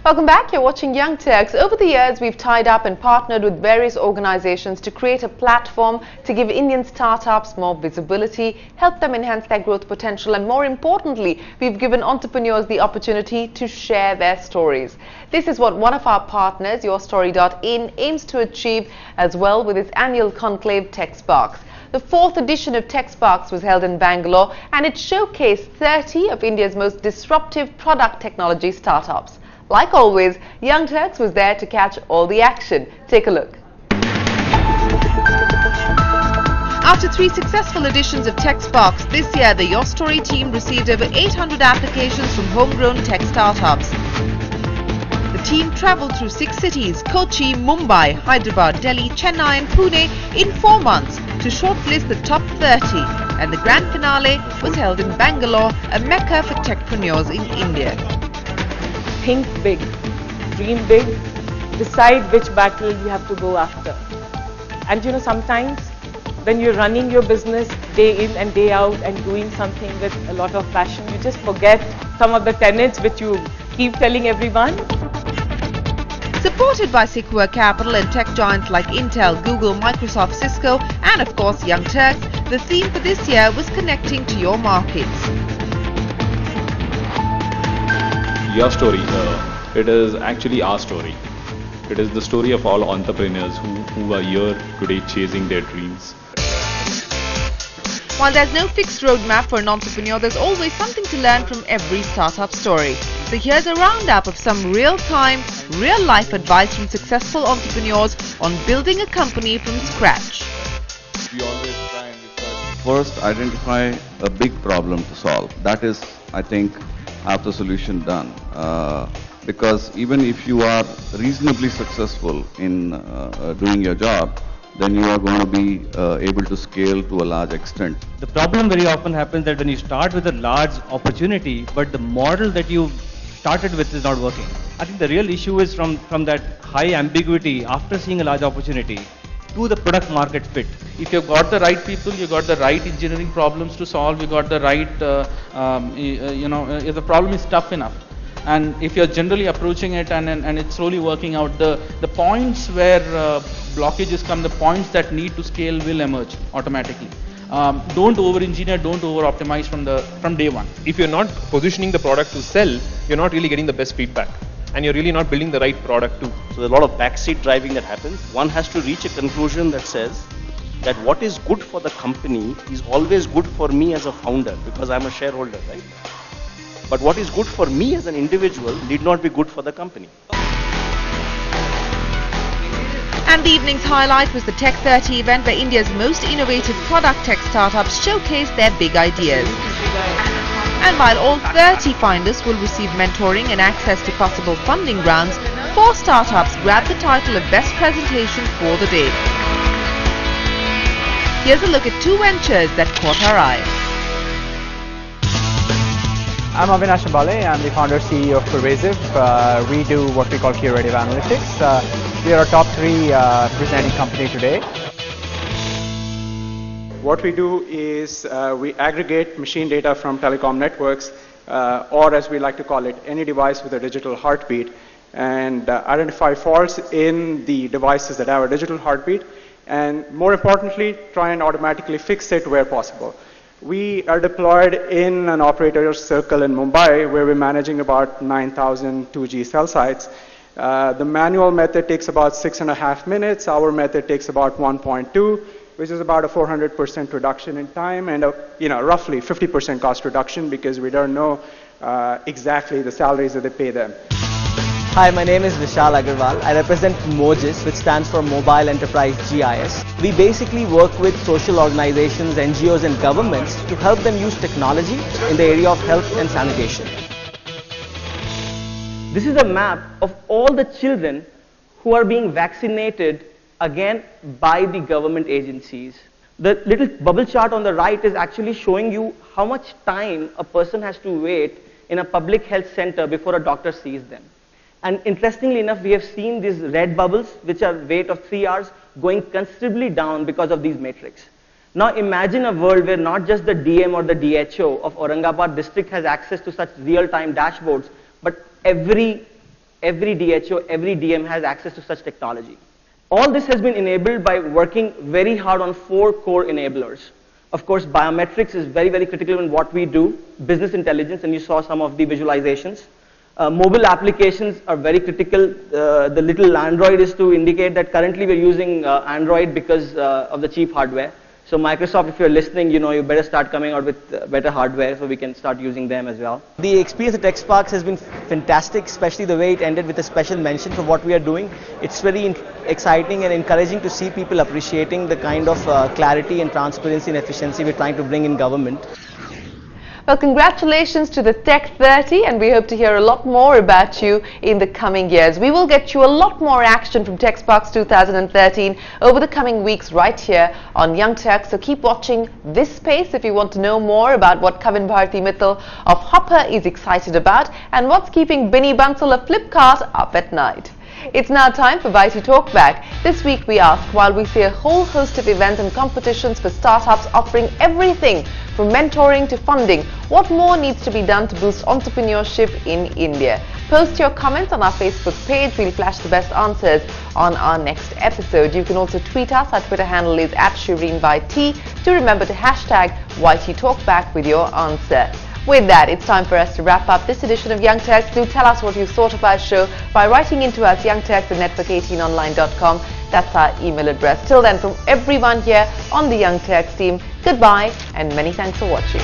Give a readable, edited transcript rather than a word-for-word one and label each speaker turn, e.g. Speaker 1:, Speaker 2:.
Speaker 1: Welcome back. You're watching Young Turks. Over the years, we've tied up and partnered with various organizations to create a platform to give Indian startups more visibility, help them enhance their growth potential, and more importantly, we've given entrepreneurs the opportunity to share their stories. This is what one of our partners, YourStory.in, aims to achieve as well with its annual conclave TechSparks. The fourth edition of TechSparks was held in Bangalore, and it showcased 30 of India's most disruptive product technology startups. Like always, Young Turks was there to catch all the action. Take a look. After 3 successful editions of TechSparks, this year the Your Story team received over 800 applications from homegrown tech startups. The team travelled through 6 cities, Kochi, Mumbai, Hyderabad, Delhi, Chennai and Pune in 4 months to shortlist the top 30, and the grand finale was held in Bangalore, a mecca for techpreneurs in India.
Speaker 2: Think big, dream big, decide which battle you have to go after. And you know, sometimes when you're running your business day in and day out and doing something with a lot of passion, you just forget some of the tenets which you keep telling everyone.
Speaker 1: Supported by Sequoia Capital and tech giants like Intel, Google, Microsoft, Cisco and of course Young Turks, the theme for this year was connecting to your markets.
Speaker 3: Your story, it is actually our story. It is the story of all entrepreneurs who are here today chasing their dreams.
Speaker 1: While there's no fixed roadmap for an entrepreneur, there's always something to learn from every startup story. So here's a roundup of some real-time, real-life advice from successful entrepreneurs on building a company from scratch.
Speaker 4: We always try and first identify a big problem to solve. That is, I think, have the solution done, because even if you are reasonably successful in doing your job, then you are going to be able to scale to a large extent.
Speaker 5: The problem very often happens that when you start with a large opportunity, but the model that you started with is not working. I think the real issue is from that high ambiguity after seeing a large opportunity to the product market fit.
Speaker 6: If you've got the right people, you got the right engineering problems to solve, you got the right, if the problem is tough enough, and if you're generally approaching it and it's slowly working out, the points where blockages come, the points that need to scale will emerge automatically. Don't over-engineer, don't over-optimize from day one.
Speaker 7: If you're not positioning the product to sell, you're not really getting the best feedback. And you're really not building the right product too.
Speaker 8: So there's a lot of backseat driving that happens. One has to reach a conclusion that says that what is good for the company is always good for me as a founder, because I'm a shareholder, right? But what is good for me as an individual need not be good for the company.
Speaker 1: And the evening's highlight was the Tech 30 event, where India's most innovative product tech startups showcased their big ideas. And while all 30 finalists will receive mentoring and access to possible funding rounds, 4 startups grabbed the title of Best Presentation for the day. Here's a look at 2 ventures that caught our eye.
Speaker 9: I'm Avinash Ambale. I'm the founder CEO of Pervasive. We do what we call curative analytics. We are a top 3 presenting company today. What we do is we aggregate machine data from telecom networks, or as we like to call it, any device with a digital heartbeat, and identify faults in the devices that have a digital heartbeat, and more importantly, try and automatically fix it where possible. We are deployed in an operator's circle in Mumbai, where we're managing about 9,000 2G cell sites. The manual method takes about 6.5 minutes. Our method takes about 1.2. which is about a 400% reduction in time and a roughly 50% cost reduction, because we don't know exactly the salaries that they pay them.
Speaker 10: Hi, my name is Vishal Agarwal. I represent MOGIS, which stands for Mobile Enterprise GIS. We basically work with social organizations, NGOs and governments to help them use technology in the area of health and sanitation. This is a map of all the children who are being vaccinated again by the government agencies. The little bubble chart on the right is actually showing you how much time a person has to wait in a public health center before a doctor sees them. And interestingly enough, we have seen these red bubbles, which are wait of 3 hours, going considerably down because of these metrics. Now imagine a world where not just the DM or the DHO of Aurangabad district has access to such real-time dashboards, but every every DHO, every DM has access to such technology. All this has been enabled by working very hard on 4 core enablers. Of course, biometrics is very, very critical in what we do. Business intelligence, and you saw some of the visualizations. Mobile applications are very critical. The little Android is to indicate that currently we're using Android because of the cheap hardware. So Microsoft, if you're listening, you better start coming out with better hardware so we can start using them as well.
Speaker 11: The experience at TechSparks has been fantastic, especially the way it ended with a special mention for what we are doing. It's very exciting and encouraging to see people appreciating the kind of clarity and transparency and efficiency we're trying to bring in government.
Speaker 1: Well, congratulations to the Tech 30, and we hope to hear a lot more about you in the coming years. We will get you a lot more action from TechSparks 2013 over the coming weeks right here on Young Tech. So keep watching this space if you want to know more about what Kavin Bharati Mittal of Hopper is excited about and what's keeping Binny Bansal of Flipkart up at night. It's now time for Bitey Talkback. This week we ask, while we see a whole host of events and competitions for startups offering everything from mentoring to funding, what more needs to be done to boost entrepreneurship in India? Post your comments on our Facebook page. We'll flash the best answers on our next episode. You can also tweet us. Our Twitter handle is @ShireenByT. Do remember to hashtag Bitey Talkback with your answer. With that, it's time for us to wrap up this edition of Young Turks. Do tell us what you thought of our show by writing into us youngturks@network18online.com. That's our email address. Till then, from everyone here on the Young Turks team, goodbye and many thanks for watching.